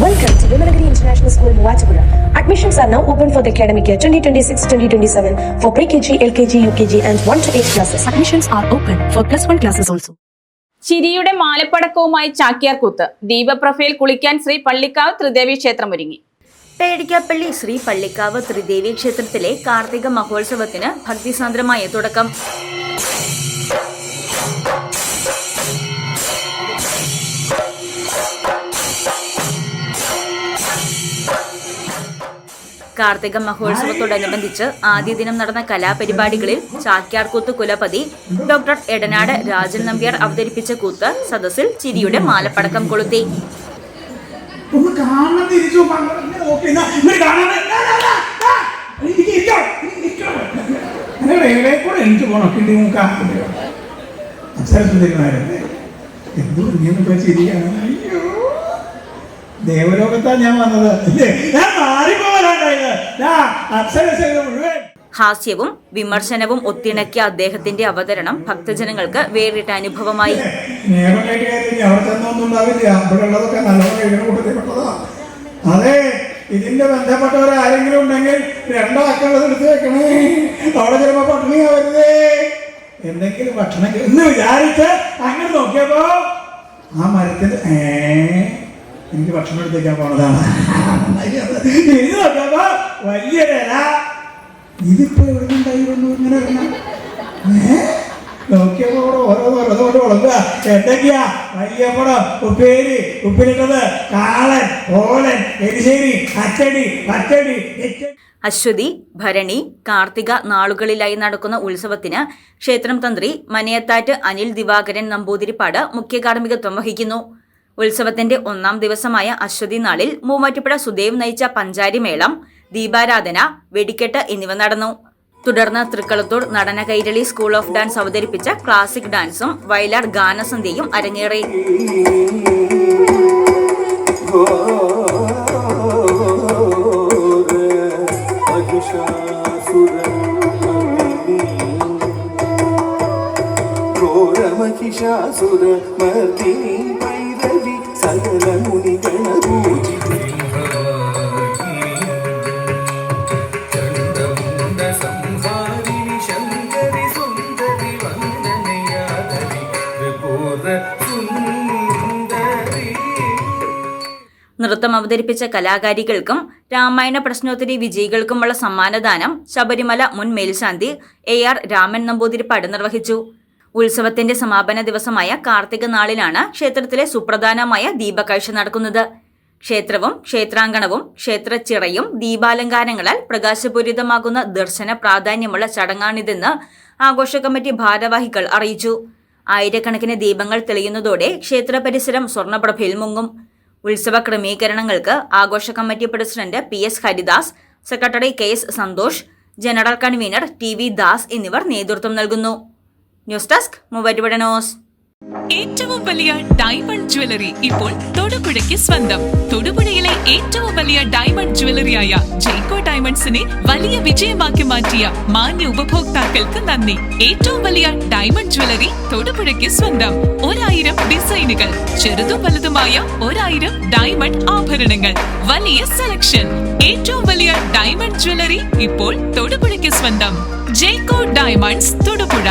Welcome to Vimalagiri International School, Muachapura. Admissions are now open for the academic year 2026-2027 for pre-KG, LKG, UKG and 1 to 8 classes. Admissions are open for +1 classes also. ചിരിയുടെ മാലപ്പടക്കവുമായി ചാക്യാർകൂത്ത്. ദീപപ്രഭയിൽ കുളിക്കാൻ ശ്രീ പള്ളിക്കാവ് ത്രിദേവി ക്ഷേത്രം ഒരുങ്ങി. പേടിക്കാപ്പള്ളി ശ്രീ പള്ളിക്കാവ് ത്രിദേവി ക്ഷേത്രത്തിലെ കാർത്തിക മഹോത്സവത്തിന് ഭക്തിസാന്ദ്രമായ തുടക്കം. കാർത്തിക മഹോത്സവത്തോടനുബന്ധിച്ച് ആദ്യ ദിനം നടന്ന കലാപരിപാടികളിൽ ചാക്യാർകൂത്ത് കുലപതി ഡോക്ടർ എടനാട് രാജൻ നമ്പ്യാർ അവതരിപ്പിച്ച കൂത്ത് സദസ്സിൽ ചിരിയുടെ മാലപ്പടക്കം കൊളുത്തി. ദേവലോകത്താണ് ഞാൻ വന്നത്. ഹാസ്യവും വിമർശനവും ഒത്തിണക്കിയ അദ്ദേഹത്തിന്റെ അവതരണം ഭക്തജനങ്ങൾക്ക് വേറിട്ട അനുഭവമായി. അതെ, ഇതിന്റെ ബന്ധപ്പെട്ടവരാരെങ്കിലും ഉണ്ടെങ്കിൽ 2 ആക്കളത് എടുത്ത് വെക്കണേ. അവിടെ ചിലപ്പോ പട്ടിണിയാവരുതേ, എന്തെങ്കിലും ഭക്ഷണം എന്ന് വിചാരിച്ച് അങ്ങനെ നോക്കിയപ്പോ ആ മരത്തിന് എനിക്ക് ഭക്ഷണം എടുത്തേക്കാൻ പോണതാണ്. ഇത് നോക്കിയപ്പോ വലിയൊരില. ഇതിപ്പോ എവിടെ ഉണ്ടായിരുന്നു ഇങ്ങനെ നോക്കിയപ്പോ ഓരോന്നോരോന്നോട് വളർത്തുക. എന്തൊക്കെയാ? വയ്യപ്പടം, ഉപ്പേരി, ഉപ്പിലിട്ടത്, കാളൻ, ഓലൻ, എരിശ്ശേരി, അച്ചടി, പച്ചടി. അശ്വതി, ഭരണി, കാർത്തിക നാളുകളിലായി നടക്കുന്ന ഉത്സവത്തിന് ക്ഷേത്രം തന്ത്രി മനയത്താറ്റ് അനിൽ ദിവാകരൻ നമ്പൂതിരിപ്പാട് മുഖ്യ കാർമ്മികത്വം വഹിക്കുന്നു. ഉത്സവത്തിന്റെ 1ാം ദിവസമായ അശ്വതി നാളിൽ മൂവാറ്റുപുഴ സുദേവ് നയിച്ച പഞ്ചാരി മേളം, ദീപാരാധന, വെടിക്കെട്ട് എന്നിവ നടന്നു. തുടർന്ന് Thrikkalathoor Natana Kairali school of dance അവതരിപ്പിച്ച ക്ലാസിക് ഡാൻസും വയലാർ ഗാനസന്ധ്യയും അരങ്ങേറി. നൃത്തം അവതരിപ്പിച്ച കലാകാരികൾക്കും രാമായണ പ്രശ്നോത്തരി വിജയികൾക്കുമുള്ള സമ്മാനദാനം ശബരിമല മുൻ മേൽശാന്തി AR രാമൻ നമ്പൂതിരിപ്പാട് നിർവഹിച്ചു. ഉത്സവത്തിന്റെ സമാപന ദിവസമായ കാർത്തിക നാളിലാണ് ക്ഷേത്രത്തിലെ സുപ്രധാനമായ ദീപകാഴ്ച നടക്കുന്നത്. ക്ഷേത്രവും ക്ഷേത്രാങ്കണവും ക്ഷേത്രച്ചിറയും ദീപാലങ്കാരങ്ങളാൽ പ്രകാശപൂരിതമാകുന്ന ദർശന പ്രാധാന്യമുള്ള ചടങ്ങാണിതെന്ന് ആഘോഷ കമ്മിറ്റി ഭാരവാഹികൾ അറിയിച്ചു. ആയിരക്കണക്കിന് ദീപങ്ങൾ തെളിയുന്നതോടെ ക്ഷേത്ര പരിസരം സ്വർണ്ണപ്രഭയിൽ മുങ്ങും. ഉത്സവ ക്രമീകരണങ്ങൾക്ക് ആഘോഷ committee president PS Haridas, secretary KS Santhosh, general convener TV Das എന്നിവർ നേതൃത്വം നൽകുന്നു. News desk Muvattupuzha news. ഏറ്റവും വലിയ ഡയമണ്ട് ജ്വല്ലറി ഇപ്പോൾ തൊടുപുഴയ്ക്ക് സ്വന്തം. തൊടുപുഴയിലെ ഏറ്റവും വലിയ ഡയമണ്ട് ജ്വല്ലറിയായ ജയ്കോ ഡയമണ്ട്സിനെ വലിയ വിജയമാക്കി മാറ്റിയ മാന്യ ഉപഭോക്താക്കൾക്ക് നന്ദി. ഏറ്റവും വലിയ ഡയമണ്ട് ജ്വല്ലറി തൊടുപുഴയ്ക്ക് സ്വന്തം. 1000 ഡിസൈനുകൾ, ചെറുതും വലുതുമായ 1000 ഡയമണ്ട് ആഭരണങ്ങൾ, വലിയ സെലക്ഷൻ. ഏറ്റവും വലിയ ഡയമണ്ട് ജ്വല്ലറി ഇപ്പോൾ തൊടുപുഴയ്ക്ക് സ്വന്തം. ജയ്കോ ഡയമണ്ട്സ് തൊടുപുഴ.